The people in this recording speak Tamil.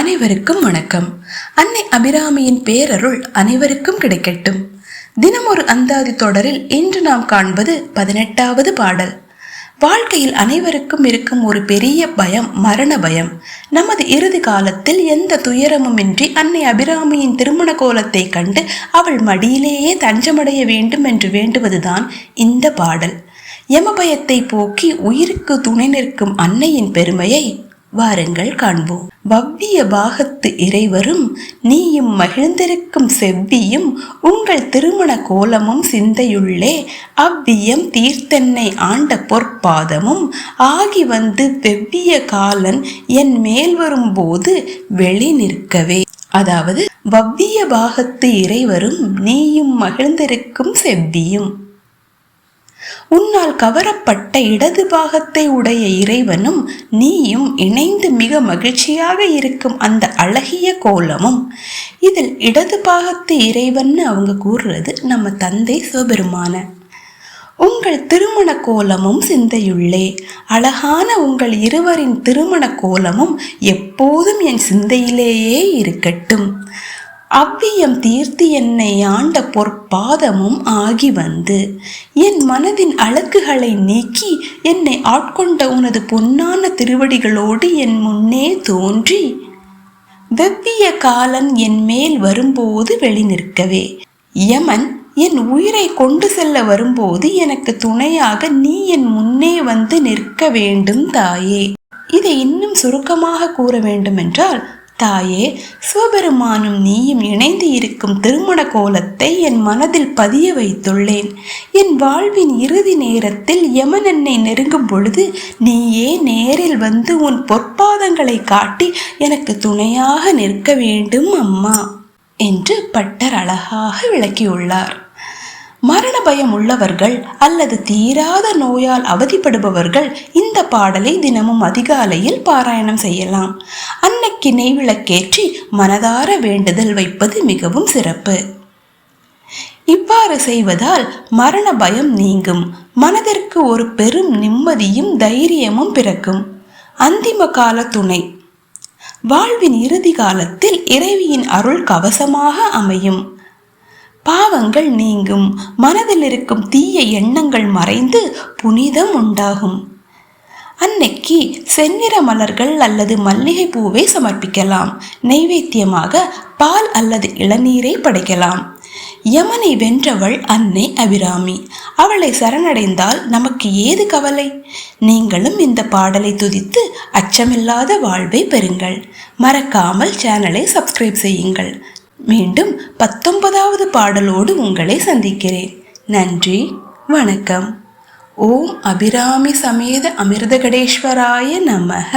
அனைவருக்கும் வணக்கம். அன்னை அபிராமியின் பேரருள் அனைவருக்கும் கிடைக்கட்டும். தினம் ஒரு அந்தாதி தொடரில் இன்று நாம் காண்பது 18வது பாடல். வாழ்க்கையில் அனைவருக்கும் இருக்கும் ஒரு பெரிய பயம் மரண பயம். நமது இறுதி காலத்தில் எந்த துயரமுமின்றி அன்னை அபிராமியின் திருமண கோலத்தை கண்டு அவள் மடியிலேயே தஞ்சமடைய வேண்டும் என்று வேண்டுவதுதான் இந்த பாடல். யமபயத்தை போக்கி உயிருக்கு துணை நிற்கும் அன்னையின் பெருமையை வாருங்கள் காண்போம். வவ்விய பாகத்து இறைவரும் நீயும் மகிழ்ந்திருக்கும் செவ்வியும் உங்கள் திருமண கோலமும் சிந்தையுள்ளே அவ்வியம் தீர்த்தென்னை ஆண்ட பொற்பாதமும் ஆகி வந்து வெவ்விய காலன் என் மேல் வரும்போது வெளி நிற்கவே. அதாவது வவ்விய பாகத்து இறைவரும் நீயும் மகிழ்ந்திருக்கும் செவ்வியும், உன்னால் கவரப்பட்ட இடது பாகத்தை உடைய இறைவனும் நீயும் இணைந்து மிக மகிழ்ச்சியாக இருக்கும் அந்த அழகிய கோலமும். இதில் இடது பாகத்து இறைவன்னு அவங்க கூறுறது நம்ம தந்தை சிவபெருமான. உங்கள் திருமண கோலமும் சிந்தையுள்ளே, அழகான உங்கள் இருவரின் திருமண கோலமும் எப்போதும் என் சிந்தையிலேயே இருக்கட்டும். அவ்வியம் தீர்த்து என்னை ஆண்ட பொற்பாதமும் ஆகி வந்து என் மனதின் அழகுகளை நீக்கி என்னை ஆட்கொண்ட உனது பொன்னான திருவடிகளோடு என் முன்னே தோன்றி வெவ்விய காலன் என் மேல் வரும்போது வெளி நிற்கவே. யமன் என் உயிரை கொண்டு செல்ல வரும்போது எனக்கு துணையாக நீ என் முன்னே வந்து நிற்க வேண்டும் தாயே. இதை இன்னும் சுருக்கமாக கூற வேண்டுமென்றால், தாயே, சிவபெருமானும் நீயும் இணைந்து இருக்கும் திருமண கோலத்தை என் மனதில் பதிய வைத்துள்ளேன். என் வாழ்வின் இறுதி நேரத்தில் யமன் என்னை நெருங்கும் பொழுது நீயே நேரில் வந்து உன் பொற்பாதங்களை காட்டி எனக்கு துணையாக நிற்க வேண்டும் அம்மா என்று பட்டர் அழகாக விளக்கியுள்ளார். மரண பயம் உள்ளவர்கள் அல்லது தீராத நோயால் அவதிப்படுபவர்கள் இந்த பாடலை தினமும் அதிகாலையில் பாராயணம் செய்யலாம். அன்னைக்கு நெய்விளக்கேற்றி மனதார வேண்டுதல் வைப்பது மிகவும் சிறப்பு. இவ்வாறு செய்வதால் மரண பயம் நீங்கும், மனதிற்கு ஒரு பெரும் நிம்மதியும் தைரியமும் பிறக்கும். அந்திம கால துணை. வாழ்வின் இறுதி காலத்தில் இறைவியின் அருள் கவசமாக அமையும். பாவங்கள் நீங்கும், மனதில் இருக்கும் தீய எண்ணங்கள் மறைந்து புனிதம் உண்டாகும். அன்னைக்கு செந்நிற மலர்கள் அல்லது மல்லிகை பூவை சமர்ப்பிக்கலாம். நைவேத்தியமாக பால் அல்லது இளநீரை படைக்கலாம். யமனை வென்றவள் அன்னை அபிராமி. அவளை சரணடைந்தால் நமக்கு ஏது கவலை? நீங்களும் இந்த பாடலை துதித்து அச்சமில்லாத வாழ்வை பெறுங்கள். மறக்காமல் சேனலை சப்ஸ்கிரைப் செய்யுங்கள். மீண்டும் 19வது பாடலோடு உங்களை சந்திக்கிறேன். நன்றி, வணக்கம். ஓம் அபிராமி சமேத அமிர்தகடேஸ்வராய நமக.